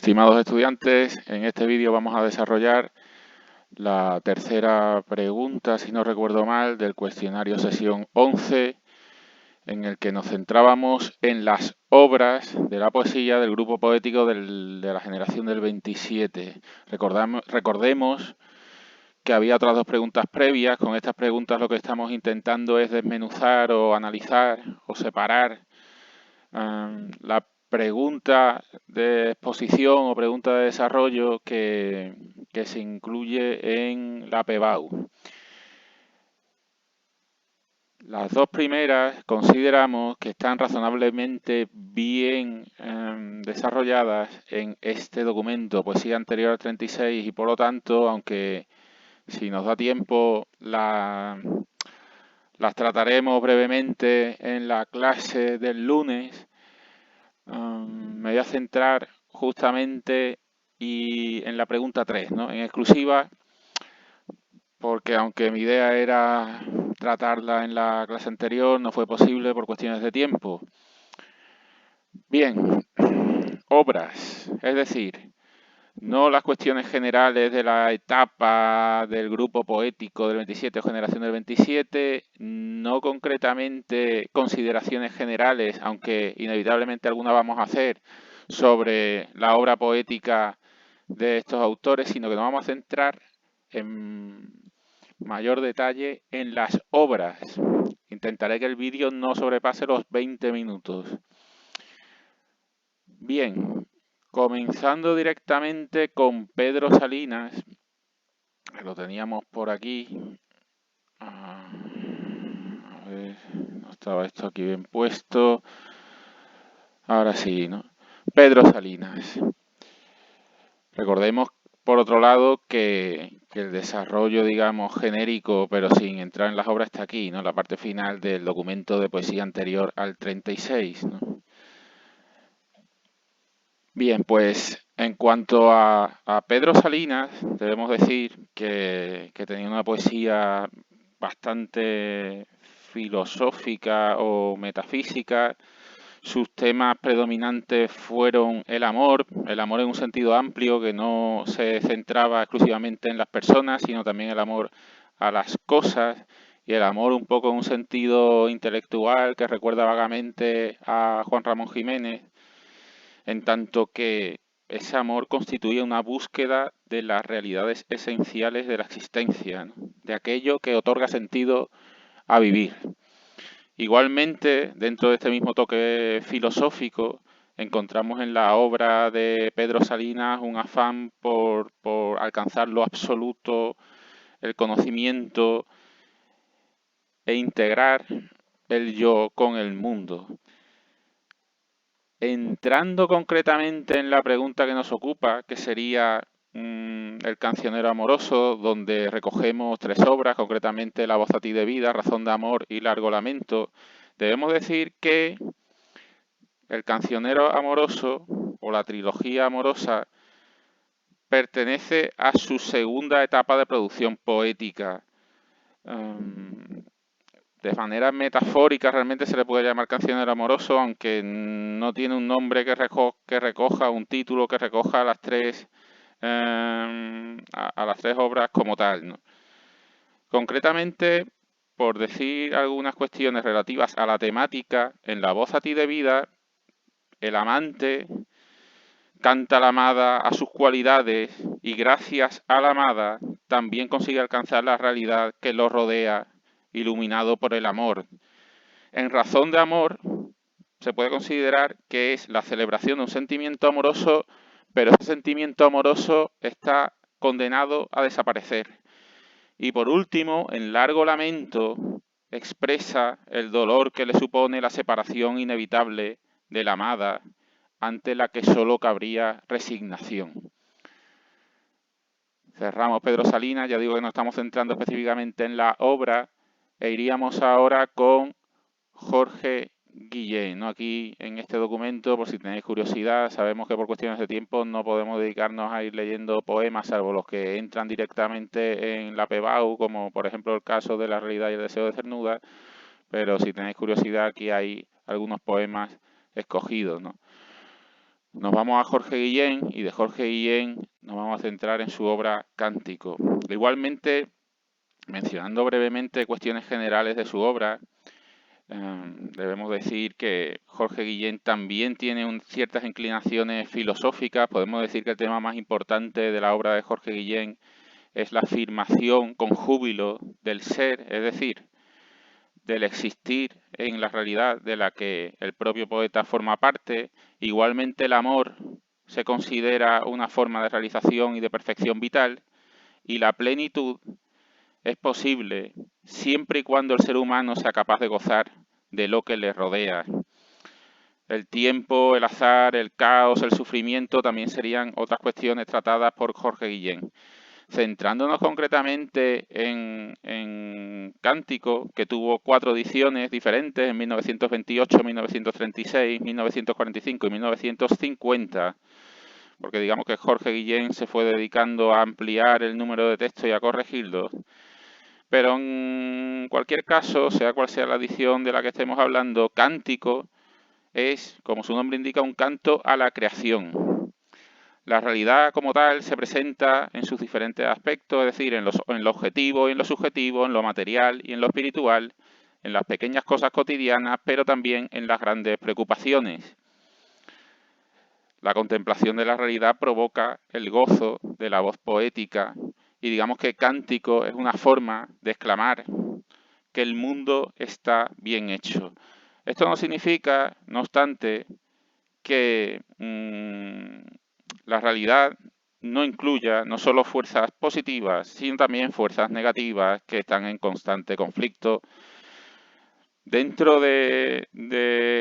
Estimados estudiantes, en este vídeo vamos a desarrollar la tercera pregunta, si no recuerdo mal, del cuestionario sesión 11, en el que nos centrábamos en las obras de la poesía del grupo poético de la generación del 27. Recordemos que había otras dos preguntas previas. Con estas preguntas lo que estamos intentando es desmenuzar o analizar o separar la pregunta de exposición o pregunta de desarrollo que se incluye en la PBAU. Las dos primeras consideramos que están razonablemente bien desarrolladas en este documento, poesía anterior al 36, y por lo tanto, aunque si nos da tiempo las trataremos brevemente en la clase del lunes, me voy a centrar justamente en la pregunta 3, ¿no? En exclusiva, porque aunque mi idea era tratarla en la clase anterior, no fue posible por cuestiones de tiempo. Bien, obras, es decir, no las cuestiones generales de la etapa del grupo poético del 27 o generación del 27, no concretamente consideraciones generales, aunque inevitablemente alguna vamos a hacer sobre la obra poética de estos autores, sino que nos vamos a centrar en mayor detalle en las obras. Intentaré que el vídeo no sobrepase los 20 minutos. Bien, comenzando directamente con Pedro Salinas, que lo teníamos por aquí. A ver, no estaba esto aquí bien puesto. Ahora sí, ¿no? Pedro Salinas. Recordemos, por otro lado, que el desarrollo, digamos, genérico, pero sin entrar en las obras, está aquí, ¿no? La parte final del documento de poesía anterior al 36, ¿no? Bien, pues en cuanto a Pedro Salinas, debemos decir que tenía una poesía bastante filosófica o metafísica. Sus temas predominantes fueron el amor en un sentido amplio que no se centraba exclusivamente en las personas, sino también el amor a las cosas, y el amor un poco en un sentido intelectual que recuerda vagamente a Juan Ramón Jiménez, en tanto que ese amor constituye una búsqueda de las realidades esenciales de la existencia, ¿no? De aquello que otorga sentido a vivir. Igualmente, dentro de este mismo toque filosófico, encontramos en la obra de Pedro Salinas un afán por alcanzar lo absoluto, el conocimiento e integrar el yo con el mundo. Entrando concretamente en la pregunta que nos ocupa, que sería el cancionero amoroso, donde recogemos tres obras, concretamente La voz a ti de vida, Razón de amor y Largo lamento, debemos decir que el cancionero amoroso o la trilogía amorosa pertenece a su segunda etapa de producción poética. De manera metafórica realmente se le puede llamar cancionero amoroso, aunque no tiene un nombre que recoja, un título que recoja a las tres obras como tal, ¿no? Concretamente, por decir algunas cuestiones relativas a la temática, en La voz a ti de vida, el amante canta a la amada a sus cualidades y gracias a la amada también consigue alcanzar la realidad que lo rodea, iluminado por el amor. En Razón de amor se puede considerar que es la celebración de un sentimiento amoroso, pero ese sentimiento amoroso está condenado a desaparecer. Y por último, en Largo lamento, expresa el dolor que le supone la separación inevitable de la amada, ante la que solo cabría resignación. Cerramos Pedro Salinas, ya digo que nos estamos centrando específicamente en la obra, e iríamos ahora con Jorge Guillén, ¿no? Aquí en este documento, por si tenéis curiosidad, sabemos que por cuestiones de tiempo no podemos dedicarnos a ir leyendo poemas, salvo los que entran directamente en la PBAU, como por ejemplo el caso de La realidad y el deseo de Cernuda, pero si tenéis curiosidad, aquí hay algunos poemas escogidos, ¿no? Nos vamos a Jorge Guillén y de Jorge Guillén nos vamos a centrar en su obra Cántico. Igualmente, mencionando brevemente cuestiones generales de su obra, debemos decir que Jorge Guillén también tiene ciertas inclinaciones filosóficas. Podemos decir que el tema más importante de la obra de Jorge Guillén es la afirmación con júbilo del ser, es decir, del existir en la realidad de la que el propio poeta forma parte. Igualmente el amor se considera una forma de realización y de perfección vital, y la plenitud es posible siempre y cuando el ser humano sea capaz de gozar de lo que le rodea. El tiempo, el azar, el caos, el sufrimiento también serían otras cuestiones tratadas por Jorge Guillén. Centrándonos concretamente en Cántico, que tuvo 4 ediciones diferentes en 1928, 1936, 1945 y 1950, porque digamos que Jorge Guillén se fue dedicando a ampliar el número de textos y a corregirlos. Pero en cualquier caso, sea cual sea la edición de la que estemos hablando, Cántico es, como su nombre indica, un canto a la creación. La realidad como tal se presenta en sus diferentes aspectos, es decir, en lo objetivo y en lo subjetivo, en lo material y en lo espiritual, en las pequeñas cosas cotidianas, pero también en las grandes preocupaciones. La contemplación de la realidad provoca el gozo de la voz poética y digamos que Cántico es una forma de exclamar que el mundo está bien hecho. Esto no significa, no obstante, que la realidad no incluya no solo fuerzas positivas, sino también fuerzas negativas que están en constante conflicto. Dentro de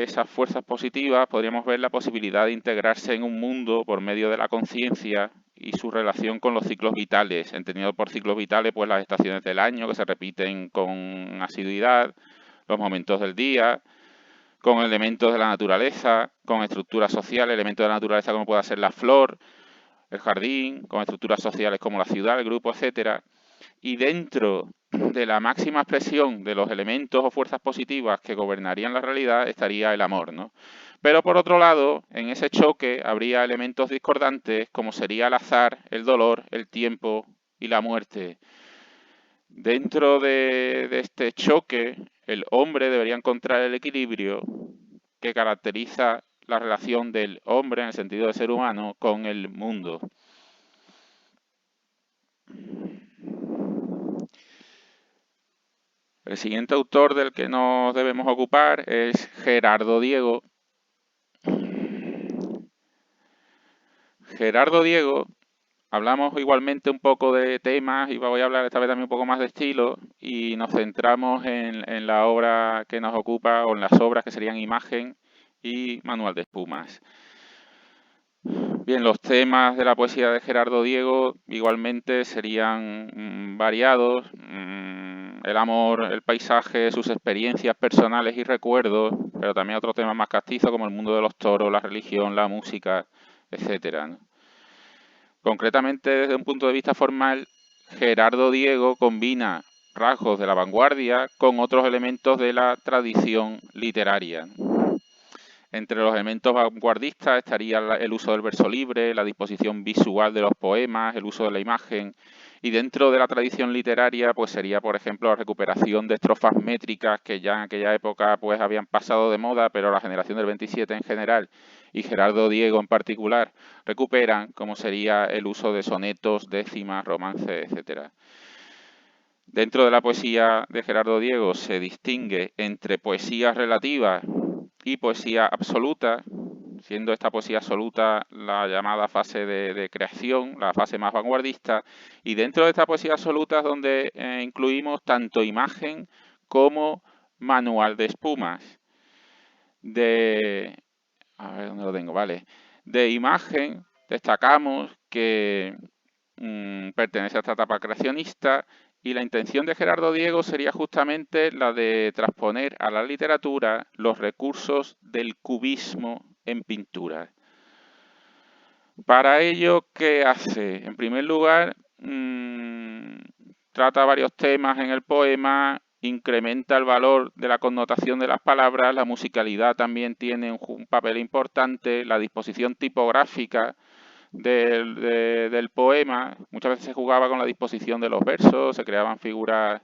esas fuerzas positivas podríamos ver la posibilidad de integrarse en un mundo por medio de la conciencia y su relación con los ciclos vitales, entendido por ciclos vitales pues las estaciones del año que se repiten con asiduidad, los momentos del día, con elementos de la naturaleza, con estructuras sociales, elementos de la naturaleza como pueda ser la flor, el jardín, con estructuras sociales como la ciudad, el grupo, etcétera. Y dentro de la máxima expresión de los elementos o fuerzas positivas que gobernarían la realidad estaría el amor, ¿no? Pero por otro lado, en ese choque habría elementos discordantes como sería el azar, el dolor, el tiempo y la muerte. Dentro de este choque, el hombre debería encontrar el equilibrio que caracteriza la relación del hombre, en el sentido de ser humano, con el mundo. El siguiente autor del que nos debemos ocupar es Gerardo Diego. Gerardo Diego, hablamos igualmente un poco de temas y voy a hablar esta vez también un poco más de estilo y nos centramos en la obra que nos ocupa o en las obras que serían Imagen y Manual de Espumas. Bien, los temas de la poesía de Gerardo Diego igualmente serían variados. El amor, el paisaje, sus experiencias personales y recuerdos, pero también otros temas más castizos como el mundo de los toros, la religión, la música, etcétera, ¿no? Concretamente, desde un punto de vista formal, Gerardo Diego combina rasgos de la vanguardia con otros elementos de la tradición literaria. Entre los elementos vanguardistas estaría el uso del verso libre, la disposición visual de los poemas, el uso de la imagen, y dentro de la tradición literaria pues sería, por ejemplo, la recuperación de estrofas métricas que ya en aquella época pues habían pasado de moda, pero la generación del 27 en general y Gerardo Diego en particular recuperan, como sería el uso de sonetos, décimas, romances, etcétera. Dentro de la poesía de Gerardo Diego se distingue entre poesía relativa y poesía absoluta, siendo esta poesía absoluta la llamada fase de creación, la fase más vanguardista, y dentro de esta poesía absoluta es donde incluimos tanto imagen como manual de espumas. A ver dónde lo tengo, vale. De imagen destacamos que pertenece a esta etapa creacionista y la intención de Gerardo Diego sería justamente la de transponer a la literatura los recursos del cubismo en pintura. Para ello, ¿qué hace? En primer lugar, trata varios temas en el poema incrementa el valor de la connotación de las palabras, la musicalidad también tiene un papel importante, la disposición tipográfica del poema, muchas veces se jugaba con la disposición de los versos, se creaban figuras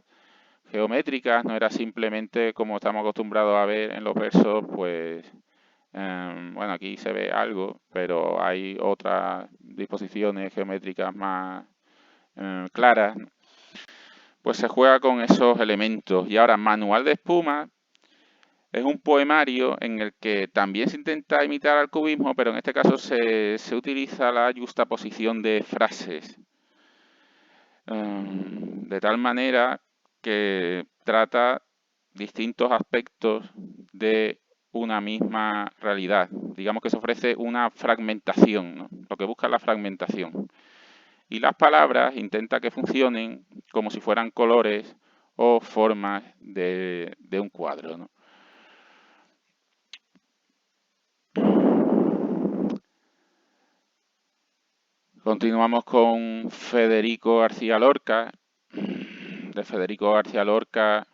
geométricas, no era simplemente como estamos acostumbrados a ver en los versos, pues, bueno, aquí se ve algo, pero hay otras disposiciones geométricas más claras, pues se juega con esos elementos. Y ahora, Manual de Espuma es un poemario en el que también se intenta imitar al cubismo, pero en este caso se utiliza la justaposición de frases, de tal manera que trata distintos aspectos de una misma realidad. Digamos que se ofrece una fragmentación, ¿no? Lo que busca es la fragmentación. Y las palabras intenta que funcionen como si fueran colores o formas de un cuadro, ¿no? Continuamos con Federico García Lorca. De Federico García Lorca,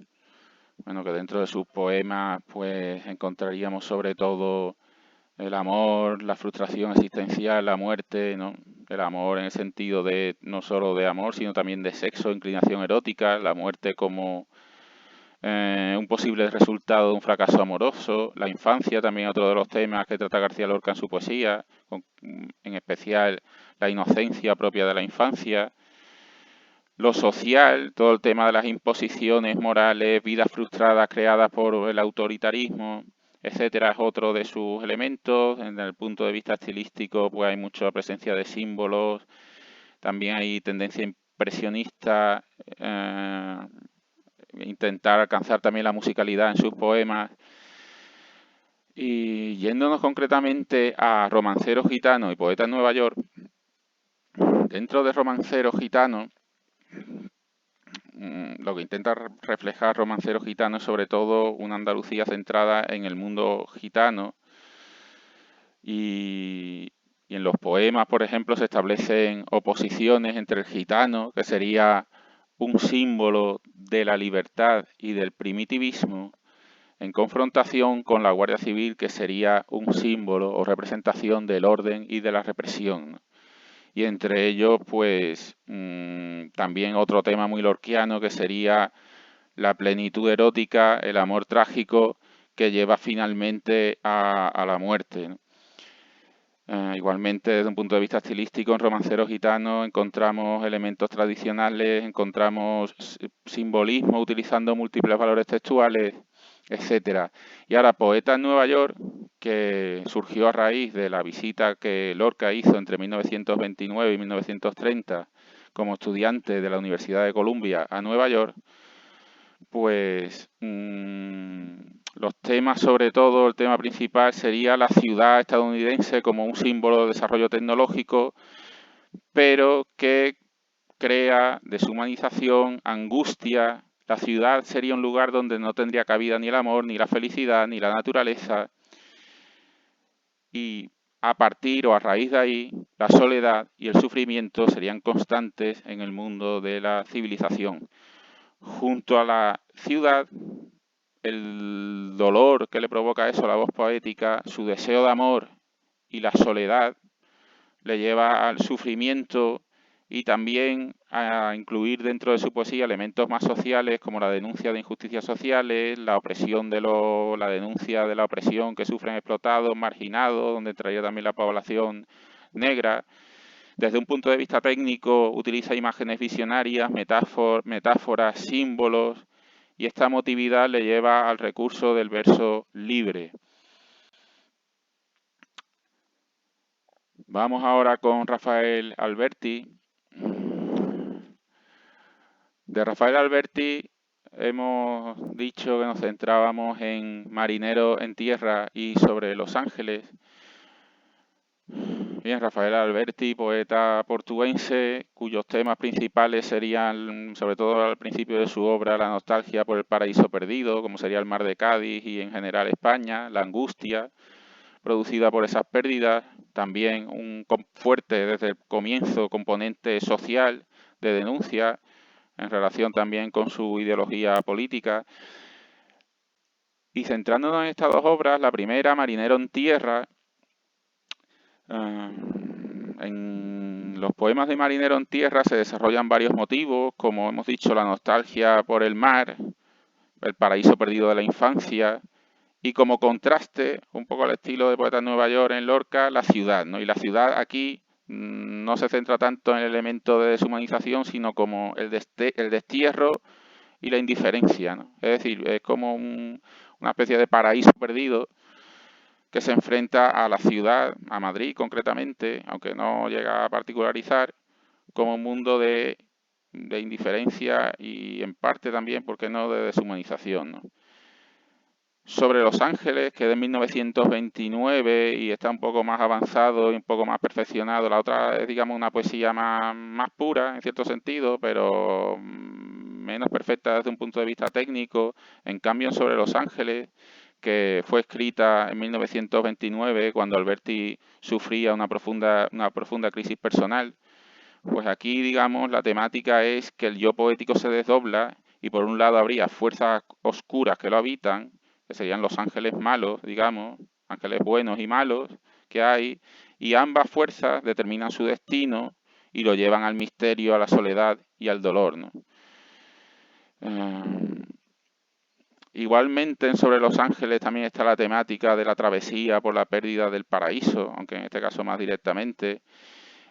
bueno, que dentro de sus poemas pues encontraríamos sobre todo el amor, la frustración existencial, la muerte, ¿no? El amor en el sentido de no solo de amor, sino también de sexo, inclinación erótica, la muerte como un posible resultado de un fracaso amoroso, la infancia también otro de los temas que trata García Lorca en su poesía, en especial la inocencia propia de la infancia, lo social, todo el tema de las imposiciones morales, vidas frustradas creadas por el autoritarismo, etcétera, es otro de sus elementos. En el punto de vista estilístico, pues hay mucha presencia de símbolos, también hay tendencia impresionista, intentar alcanzar también la musicalidad en sus poemas. Y yéndonos concretamente a Romancero Gitano y Poeta en Nueva York, dentro de Romancero Gitano, lo que intenta reflejar Romancero Gitano es sobre todo una Andalucía centrada en el mundo gitano y en los poemas, por ejemplo, se establecen oposiciones entre el gitano, que sería un símbolo de la libertad y del primitivismo, en confrontación con la Guardia Civil, que sería un símbolo o representación del orden y de la represión. Y entre ellos, pues, también otro tema muy lorquiano, que sería la plenitud erótica, el amor trágico, que lleva finalmente a la muerte, ¿no? Igualmente, desde un punto de vista estilístico, en Romancero Gitano encontramos elementos tradicionales, encontramos simbolismo utilizando múltiples valores textuales, etcétera. Y ahora, Poeta en Nueva York, que surgió a raíz de la visita que Lorca hizo entre 1929 y 1930 como estudiante de la Universidad de Columbia a Nueva York, pues los temas, sobre todo el tema principal sería la ciudad estadounidense como un símbolo de desarrollo tecnológico, pero que crea deshumanización, angustia. La ciudad sería un lugar donde no tendría cabida ni el amor, ni la felicidad, ni la naturaleza. Y a partir o a raíz de ahí, la soledad y el sufrimiento serían constantes en el mundo de la civilización. Junto a la ciudad, el dolor que le provoca eso, la voz poética, su deseo de amor y la soledad le lleva al sufrimiento y también a incluir dentro de su poesía elementos más sociales como la denuncia de injusticias sociales, la opresión la denuncia de la opresión que sufren explotados, marginados, donde entraría también la población negra. Desde un punto de vista técnico utiliza imágenes visionarias, metáforas, símbolos, y esta motividad le lleva al recurso del verso libre. Vamos ahora con Rafael Alberti. De Rafael Alberti hemos dicho que nos centrábamos en Marinero en Tierra y sobre Los Ángeles. Bien, Rafael Alberti, poeta portuguense, cuyos temas principales serían, sobre todo al principio de su obra, la nostalgia por el paraíso perdido, como sería el mar de Cádiz y en general España, la angustia producida por esas pérdidas, también un fuerte desde el comienzo componente social de denuncia, en relación también con su ideología política. Y centrándonos en estas dos obras, la primera, Marinero en Tierra, en los poemas de Marinero en Tierra se desarrollan varios motivos, como hemos dicho, la nostalgia por el mar, el paraíso perdido de la infancia, y como contraste, un poco al estilo de Poetas de Nueva York en Lorca, la ciudad, ¿no? Y la ciudad aquí no se centra tanto en el elemento de deshumanización, sino como el destierro y la indiferencia, ¿no? Es decir, es como una especie de paraíso perdido que se enfrenta a la ciudad, a Madrid concretamente, aunque no llega a particularizar, como un mundo de indiferencia y en parte también, ¿por qué no?, de deshumanización, ¿no? Sobre Los Ángeles, que es de 1929 y está un poco más avanzado y un poco más perfeccionado. La otra es, digamos, una poesía más pura, en cierto sentido, pero menos perfecta desde un punto de vista técnico. En cambio, sobre Los Ángeles, que fue escrita en 1929, cuando Alberti sufría una profunda crisis personal, pues aquí, digamos, la temática es que el yo poético se desdobla y por un lado habría fuerzas oscuras que lo habitan, que serían los ángeles malos, digamos, ángeles buenos y malos que hay, y ambas fuerzas determinan su destino y lo llevan al misterio, a la soledad y al dolor, ¿no? Igualmente en Sobre los Ángeles también está la temática de la travesía por la pérdida del paraíso, aunque en este caso más directamente.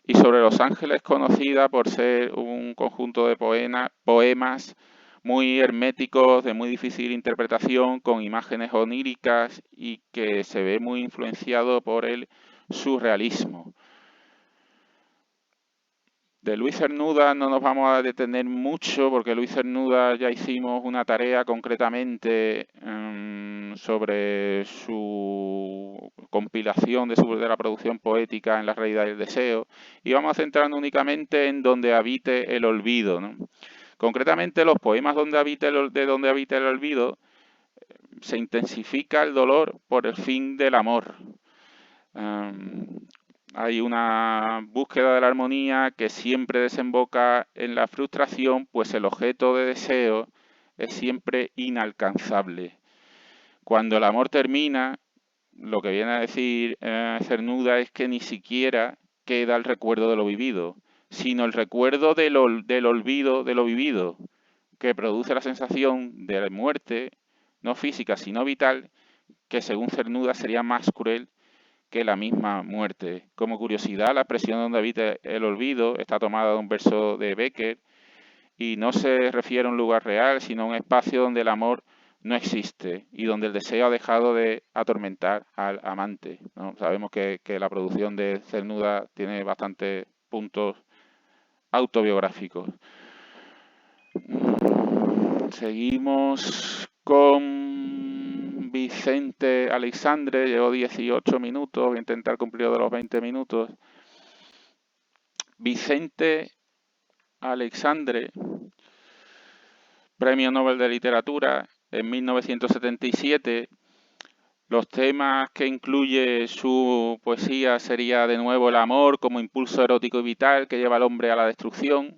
Y Sobre los Ángeles es conocida por ser un conjunto de poemas muy herméticos, de muy difícil interpretación, con imágenes oníricas y que se ve muy influenciado por el surrealismo. De Luis Cernuda no nos vamos a detener mucho porque Luis Cernuda ya hicimos una tarea concretamente sobre su compilación de la producción poética en la realidad y el deseo, y vamos a centrarnos únicamente en Donde habite el olvido, ¿no? Concretamente los poemas de Donde habite el olvido se intensifica el dolor por el fin del amor. Hay una búsqueda de la armonía que siempre desemboca en la frustración, pues el objeto de deseo es siempre inalcanzable. Cuando el amor termina, lo que viene a decir Cernuda es que ni siquiera queda el recuerdo de lo vivido, sino el recuerdo del olvido de lo vivido, que produce la sensación de muerte, no física, sino vital, que según Cernuda sería más cruel que la misma muerte. Como curiosidad, la expresión Donde habita el olvido está tomada de un verso de Becker y no se refiere a un lugar real, sino a un espacio donde el amor no existe y donde el deseo ha dejado de atormentar al amante, ¿no? Sabemos que la producción de Cernuda tiene bastantes puntos autobiográficos. Seguimos con Vicente Aleixandre, llevo 18 minutos, voy a intentar cumplir de los 20 minutos. Vicente Aleixandre, Premio Nobel de Literatura en 1977. Los temas que incluye su poesía sería de nuevo el amor como impulso erótico y vital que lleva al hombre a la destrucción,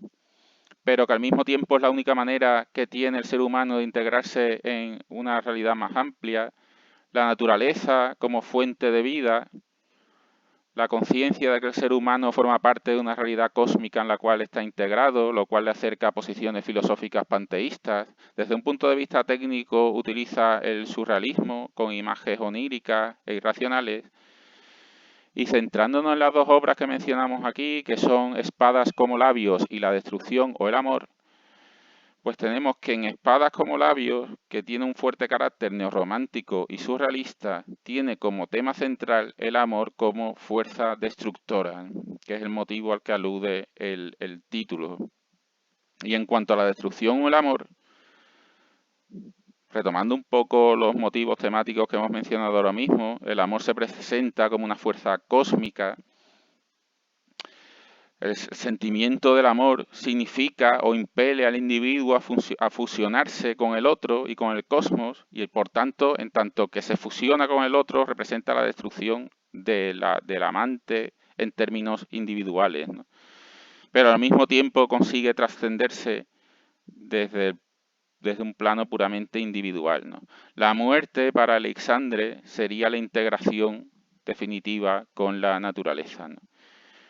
pero que al mismo tiempo es la única manera que tiene el ser humano de integrarse en una realidad más amplia, la naturaleza como fuente de vida, la conciencia de que el ser humano forma parte de una realidad cósmica en la cual está integrado, lo cual le acerca a posiciones filosóficas panteístas. Desde un punto de vista técnico utiliza el surrealismo con imágenes oníricas e irracionales. Y centrándonos en las dos obras que mencionamos aquí, que son Espadas como labios y La destrucción o el amor, pues tenemos que en Espadas como labios, que tiene un fuerte carácter neorromántico y surrealista, tiene como tema central el amor como fuerza destructora, que es el motivo al que alude el título. Y en cuanto a la destrucción o el amor, retomando un poco los motivos temáticos que hemos mencionado ahora mismo, el amor se presenta como una fuerza cósmica. El sentimiento del amor significa o impele al individuo a fusionarse con el otro y con el cosmos, y por tanto, en tanto que se fusiona con el otro, representa la destrucción del amante en términos individuales, ¿no? Pero al mismo tiempo consigue trascenderse desde, desde un plano puramente individual, ¿no? La muerte para Alexandre sería la integración definitiva con la naturaleza, ¿no?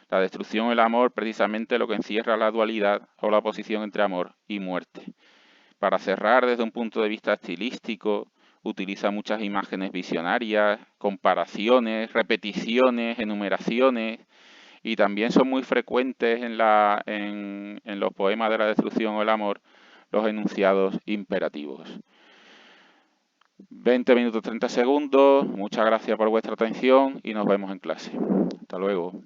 La destrucción, el amor, precisamente lo que encierra la dualidad o la oposición entre amor y muerte. Para cerrar, desde un punto de vista estilístico, utiliza muchas imágenes visionarias, comparaciones, repeticiones, enumeraciones, y también son muy frecuentes en los poemas de la destrucción o el amor los enunciados imperativos. 20 minutos 30 segundos, muchas gracias por vuestra atención y nos vemos en clase. Hasta luego.